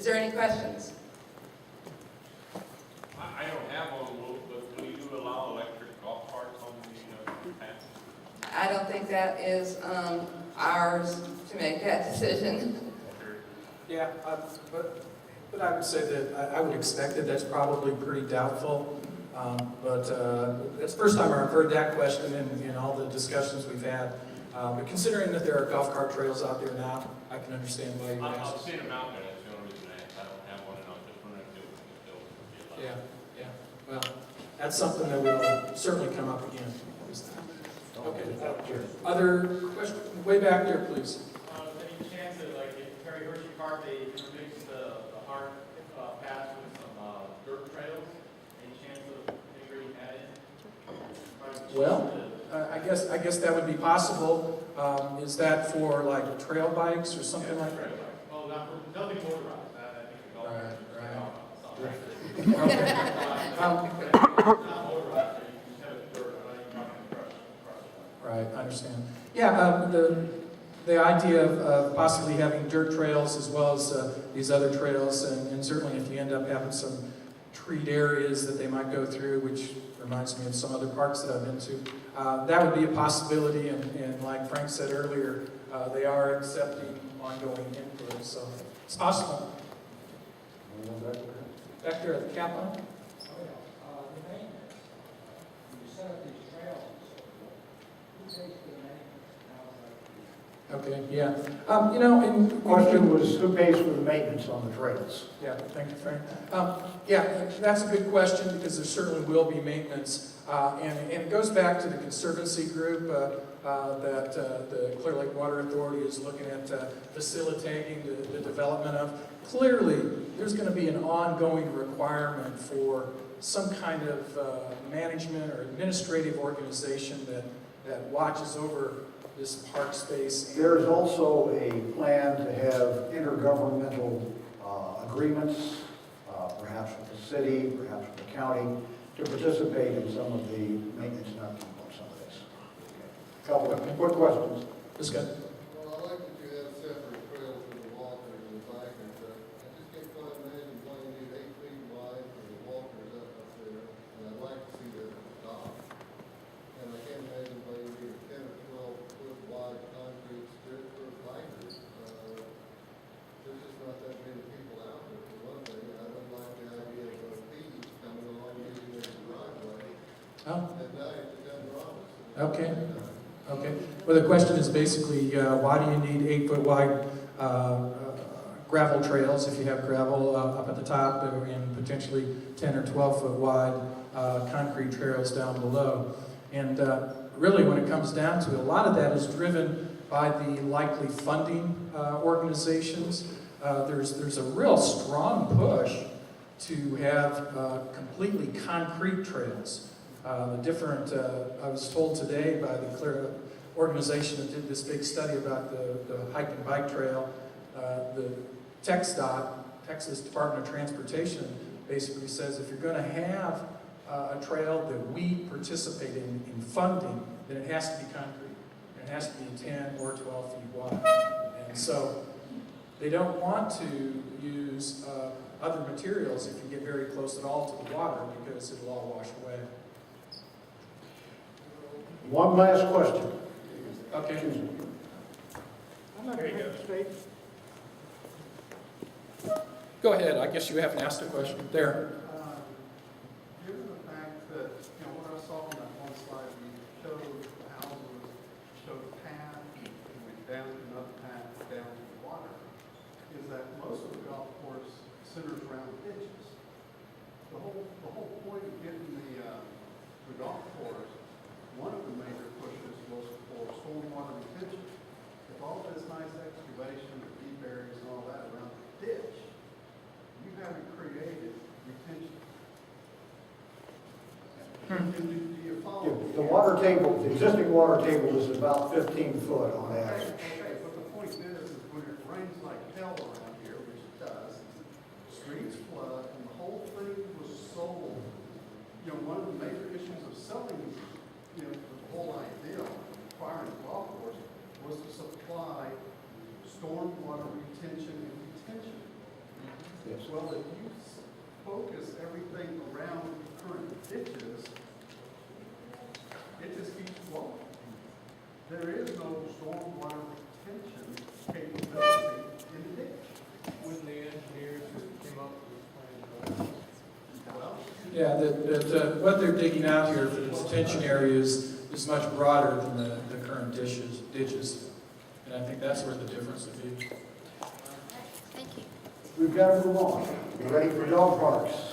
Is there any questions? I don't have one, but will you allow electric golf carts on the path? I don't think that is ours to make that decision. Yeah, but I would say that I would expect that that's probably pretty doubtful. But it's the first time I've heard that question in all the discussions we've had. But considering that there are golf cart trails out there now, I can understand why you would ask. I've seen them out there, that's the only reason I asked. I don't have one, and I was just wondering if it was still. Yeah. Well, that's something that will certainly come up again. Okay. Other questions? Way back there, please. Any chance that, like, in Terry Hershey Park, they intermix the hard paths with some dirt trails? Any chance of integrating that in? Well, I guess that would be possible. Is that for like trail bikes or something like that? Well, nothing motorized. I think the golf Right. Okay. Not motorized, but you just have it dirt. I'm not even talking crush. Right, I understand. Yeah, the idea of possibly having dirt trails as well as these other trails, and certainly if you end up having some treed areas that they might go through, which reminds me of some other parks that I've been to, that would be a possibility, and like Frank said earlier, they are accepting ongoing input, so it's possible. Back there at the cap line? The maintenance, you set up these trails and so forth, who pays for the maintenance? Okay, yeah. You know, and Question was, who pays for the maintenance on the trails? yeah, thank you, Frank. Yeah, that's a good question because there certainly will be maintenance. And it goes back to the Conservancy group that the Clear Lake Water Authority is looking at facilitating the development of. Clearly, there's going to be an ongoing requirement for some kind of management or administrative organization that watches over this park space. There is also a plan to have intergovernmental agreements, perhaps with the city, perhaps with the county, to participate in some of the maintenance and upkeep on some of this. Couple of quick questions. Discuss. Well, I like that you have separate trails for the walkers and the bikers. I just can't quite imagine why you need 8 feet wide for the walkers up there, and I'd like to see that stop. And I can't imagine why you need a 10 or 12 foot wide concrete strip for bikers. There's just not that many people out there for one thing. I don't like the idea of thieves coming along using their driveway Oh, at night to come rob us. okay. Okay. Well, the question is basically, why do you need 8-foot wide gravel trails if you have gravel up at the top, and potentially 10 or 12-foot wide concrete trails down below? And really, when it comes down to it, a lot of that is driven by the likely funding organizations. There's a real strong push to have completely concrete trails. I was told today by the Clear organization that did this big study about the hike and bike trail, the TxDOT, Texas Department of Transportation, basically says if you're going to have a trail that we participate in funding, then it has to be concrete. It has to be 10 or 12 feet wide. And so they don't want to use other materials if you get very close at all to the water because it'll all wash away. One last question. Okay. I'm not going to make a statement. Go ahead. I guess you haven't asked a question. There. Given the fact that, what I saw on that one slide, we showed the houses, showed a path, and went down another path down to the water, is that most of the golf course centers around ditches. The whole point of getting the golf course, one of the major pushes was for stormwater retention. With all this nice excavation, the deep areas and all that around the ditch, you haven't created retention. Do you follow? The water table, the existing water table is about 15 foot on average. Okay, but the point is when it rains like hell around here, which it does, streets flood, and the whole thing was sold. One of the major issues of selling, the whole idea of acquiring a golf course was to supply stormwater retention and detention. Yes. Well, if you focus everything around current ditches, it just keeps flowing. There is no stormwater retention capability in the ditch. Wouldn't the engineers who came up with this plan Well, Yeah, what they're digging out here for the detention areas is much broader than the current ditches. And I think that's where the difference would be. Thank you. We've got to move on. You ready for dog parks?